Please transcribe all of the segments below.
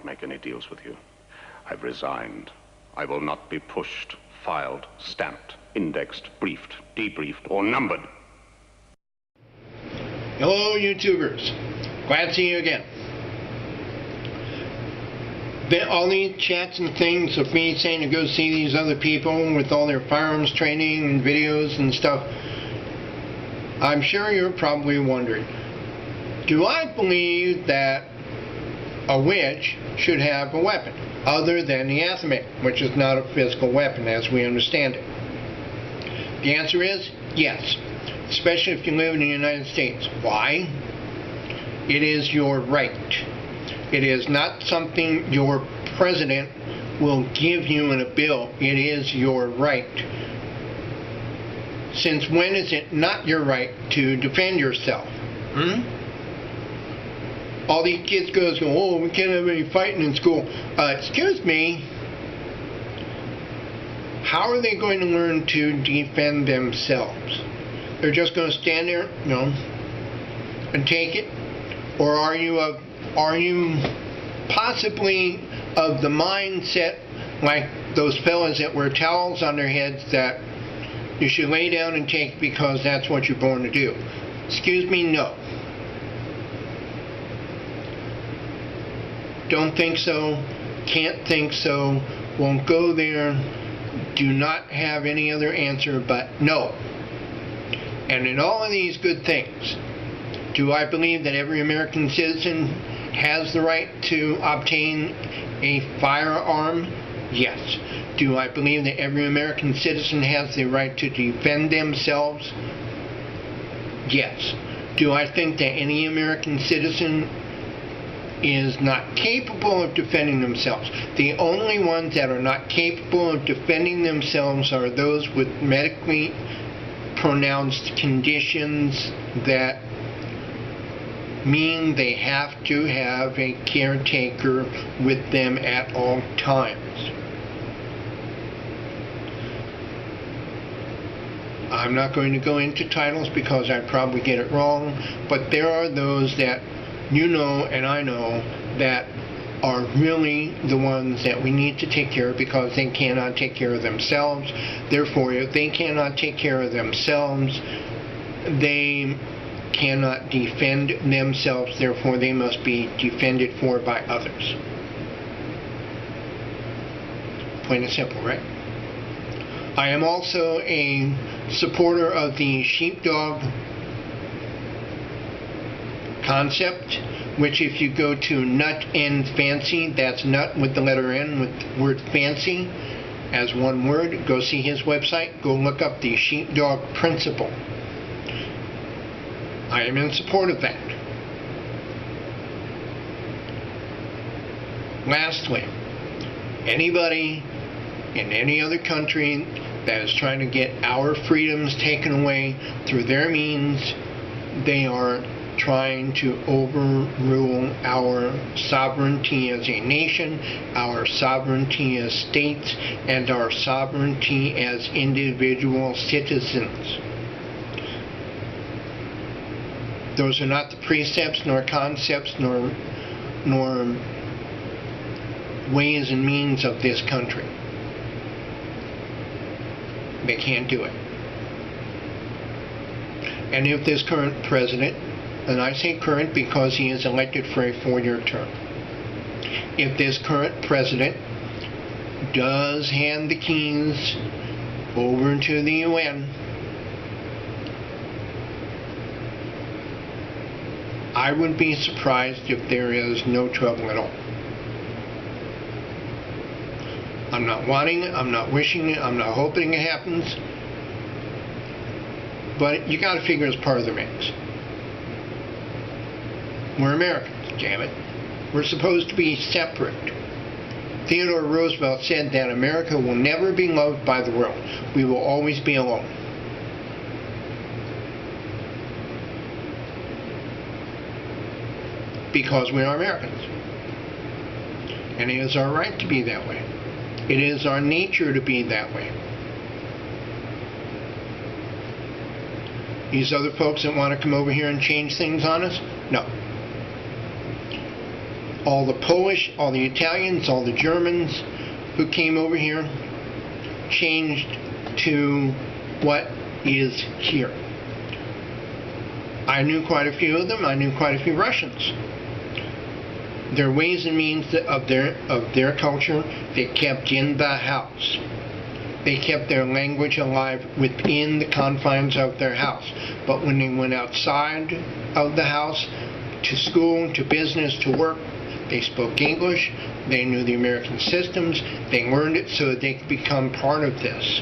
not make any deals with you. I've resigned. I will not be pushed, filed, stamped, indexed, briefed, debriefed, or numbered. Hello, YouTubers. Glad to see you again. All these chats and things of me saying to go see these other people with all their firearms training and videos and stuff, I'm sure you're probably wondering, do I believe that a witch should have a weapon other than the AnAmerican, which is not a physical weapon as we understand it? The answer is yes, especially if you live in the United States. Why? It is your right. It is not something your president will give you in a bill. It is your right. Since when is it not your right to defend yourself? All these kids go, oh, we can't have any fighting in school. Excuse me. How are they going to learn to defend themselves? They're just going to stand there, and take it? Or are you possibly of the mindset like those fellas that wear towels on their heads that you should lay down and take because that's what you're born to do? Excuse me, no. Don't think so, can't think so, won't go there, do not have any other answer but no. And in all of these good things, do I believe that every American citizen has the right to obtain a firearm? Yes. Do I believe that every American citizen has the right to defend themselves? Yes. Do I think that any American citizen is not capable of defending themselves? The only ones that are not capable of defending themselves are those with medically pronounced conditions that mean they have to have a caretaker with them at all times. I'm not going to go into titles because I probably get it wrong, but there are those that you know and I know that are really the ones that we need to take care of because they cannot take care of themselves. Therefore, if they cannot take care of themselves, they cannot defend themselves. Therefore, they must be defended for by others. Plain and simple, right? I am also a supporter of the sheepdog concept, which if you go to Nut and Fancy, that's nut with the letter N with the word fancy as one word, go see his website, go look up the sheepdog principle. I am in support of that. Lastly, anybody in any other country that is trying to get our freedoms taken away through their means, they are trying to overrule our sovereignty as a nation, our sovereignty as states, and our sovereignty as individual citizens. Those are not the precepts, nor concepts, nor ways and means of this country. They can't do it. And if this current president, and I say current because he is elected for a 4-year term, if this current president does hand the keys over to the UN, I would be surprised if there is no trouble at all. I'm not wanting it, I'm not wishing it, I'm not hoping it happens, but you got to figure it's part of the mix. We're Americans, damn it. We're supposed to be separate. Theodore Roosevelt said that America will never be loved by the world. We will always be alone. Because we are Americans. And it is our right to be that way. It is our nature to be that way. These other folks that want to come over here and change things on us? No. all the Polish, all the Italians, all the Germans who came over here changed to what is here. I knew quite a few of them. I knew quite a few Russians. Their ways and means of their culture, they kept in the house. They kept their language alive within the confines of their house. But when they went outside of the house, to school, to business, to work, they spoke English. They knew the American systems. They learned it so that they could become part of this.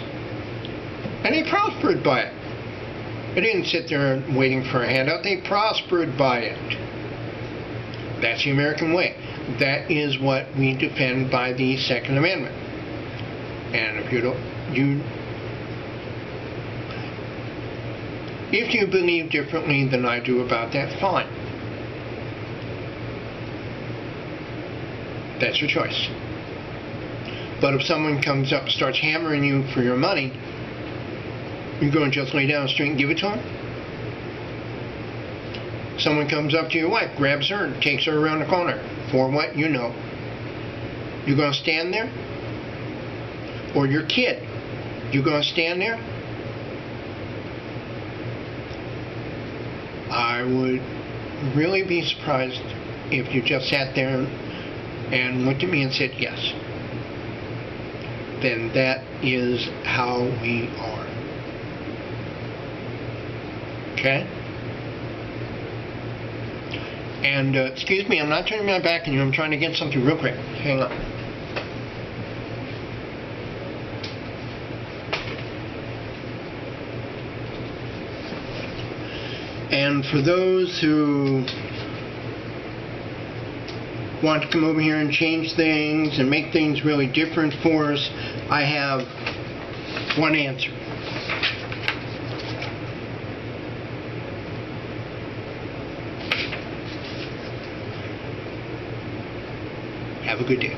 And they prospered by it. They didn't sit there waiting for a handout. They prospered by it. That's the American way. That is what we defend by the Second Amendment. And if you believe differently than I do about that, fine. That's your choice. But if someone comes up and starts hammering you for your money, you're going to just lay down the street and give it to them? Someone comes up to your wife, grabs her, and takes her around the corner. For what? You know. You're going to stand there? Or your kid, you going to stand there? I would really be surprised if you just sat there and looked at me and said yes. Then that is how we are. Okay? And excuse me, I'm not turning my back on you. I'm trying to get something real quick. Hang on. And for those who want to come over here and change things and make things really different for us, I have one answer. Have a good day.